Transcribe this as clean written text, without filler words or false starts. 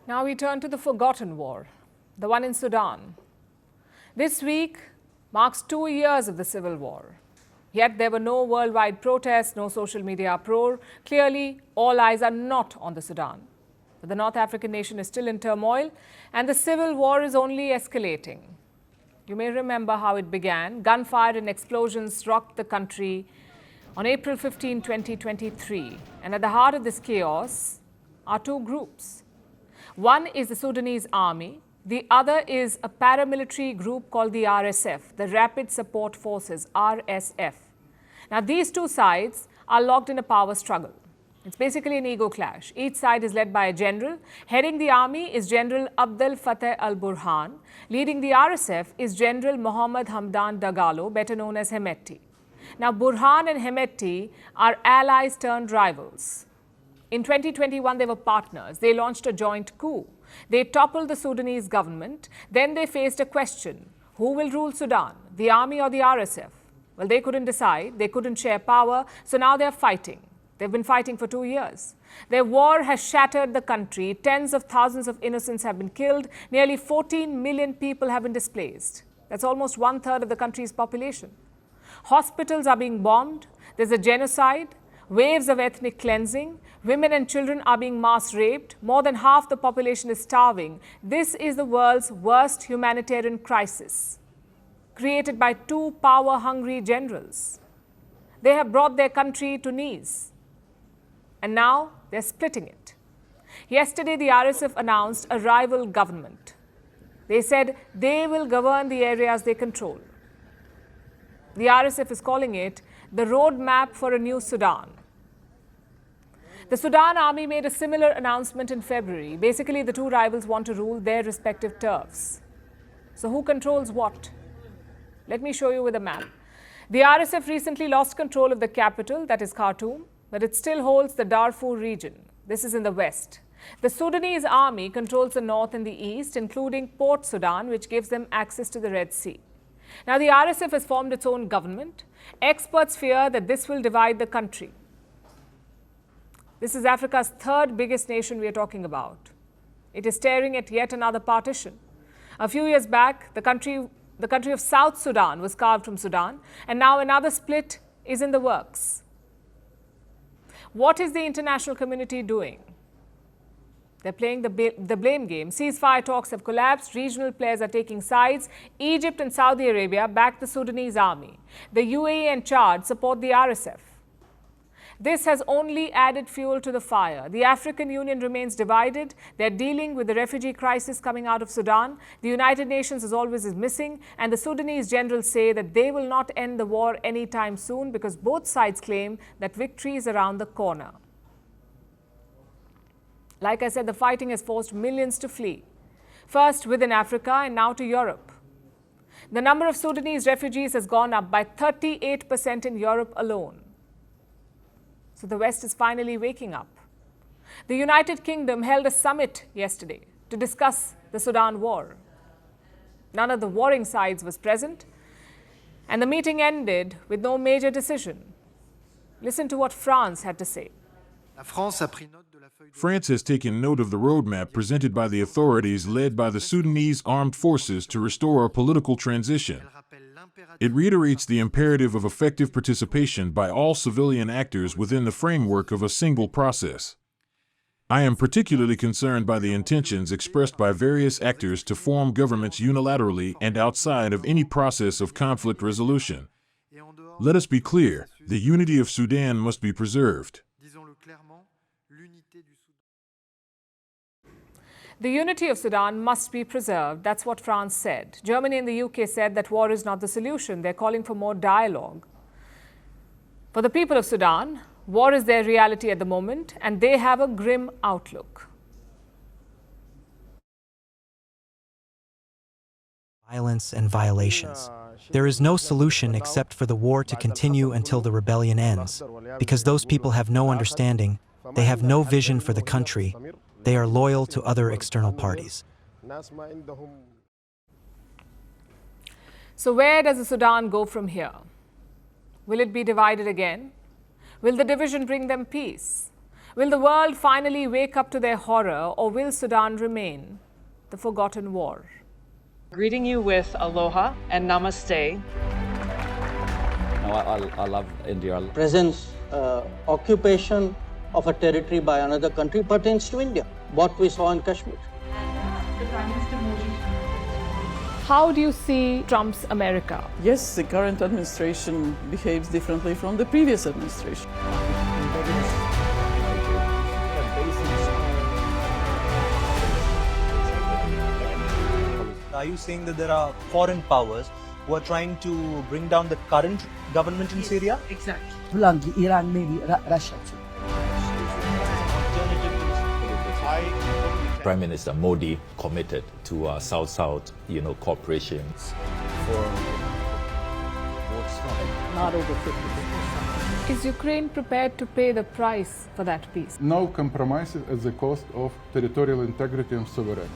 Now we turn to the forgotten war, the one in Sudan. This week marks 2 years of the civil war. Yet there were no worldwide protests, no social media uproar. Clearly, all eyes are not on the Sudan. But the North African nation is still in turmoil, and the civil war is only escalating. You may remember how it began. Gunfire and explosions rocked the country on April 15, 2023. And at the heart of this chaos are two groups. One is the Sudanese Army. The other is a paramilitary group called the RSF, the Rapid Support Forces, RSF. Now, these two sides are locked in a power struggle. It's basically an ego clash. Each side is led by a general. Heading the army is General Abdel Fattah al-Burhan. Leading the RSF is General Mohammed Hamdan Dagalo, better known as Hemeti. Now, Burhan and Hemeti are allies turned rivals. In 2021, they were partners. They launched a joint coup. They toppled the Sudanese government. Then they faced a question: who will rule Sudan, the army or the RSF? Well, they couldn't decide. They couldn't share power. So now they're fighting. They've been fighting for 2 years. Their war has shattered the country. Tens of thousands of innocents have been killed. Nearly 14 million people have been displaced. That's almost 1/3 of the country's population. Hospitals are being bombed. There's a genocide. Waves of ethnic cleansing. Women and children are being mass raped. More than half the population is starving. This is the world's worst humanitarian crisis, created by two power-hungry generals. They have brought their country to knees, and now they're splitting it. Yesterday, the RSF announced a rival government. They said they will govern the areas they control. The RSF is calling it the roadmap for a new Sudan. The Sudan army made a similar announcement in February. Basically, the two rivals want to rule their respective turfs. So who controls what? Let me show you with a map. The RSF recently lost control of the capital, that is Khartoum, but it still holds the Darfur region. This is in the west. The Sudanese army controls the north and the east, including Port Sudan, which gives them access to the Red Sea. Now, the RSF has formed its own government. Experts fear that this will divide the country. This is Africa's third biggest nation we are talking about. It is staring at yet another partition. A few years back, the country of South Sudan was carved from Sudan, and now another split is in the works. What is the international community doing? They're playing the blame game. Ceasefire talks have collapsed. Regional players are taking sides. Egypt and Saudi Arabia back the Sudanese army. The UAE and Chad support the RSF. This has only added fuel to the fire. The African Union remains divided. They're dealing with the refugee crisis coming out of Sudan. The United Nations, as always, is missing. And the Sudanese generals say that they will not end the war anytime soon because both sides claim that victory is around the corner. Like I said, the fighting has forced millions to flee. First within Africa and now to Europe. The number of Sudanese refugees has gone up by 38% in Europe alone. So the West is finally waking up. The United Kingdom held a summit yesterday to discuss the Sudan war. None of the warring sides was present, and the meeting ended with no major decision. Listen to what France had to say. France has taken note of the roadmap presented by the authorities led by the Sudanese armed forces to restore a political transition. It reiterates the imperative of effective participation by all civilian actors within the framework of a single process. I am particularly concerned by the intentions expressed by various actors to form governments unilaterally and outside of any process of conflict resolution. Let us be clear, the unity of Sudan must be preserved. The unity of Sudan must be preserved. That's what France said. Germany and the UK said that war is not the solution. They're calling for more dialogue. For the people of Sudan, war is their reality at the moment, and they have a grim outlook. Violence and violations. There is no solution except for the war to continue until the rebellion ends, because those people have no understanding, they have no vision for the country, they are loyal to other external parties. So where does the Sudan go from here? Will it be divided again? Will the division bring them peace? Will the world finally wake up to their horror, or will Sudan remain the forgotten war? Greeting you with aloha and namaste. I love India. Presence, occupation of a territory by another country pertains to India, what we saw in Kashmir. How do you see Trump's America? Yes, the current administration behaves differently from the previous administration. Are you saying that there are foreign powers who are trying to bring down the current government in Syria? Exactly. Bluntly, Iran, maybe Russia too. Prime Minister Modi committed to South-South, cooperation. Not over 50%. Is Ukraine prepared to pay the price for that peace? No compromises at the cost of territorial integrity and sovereignty.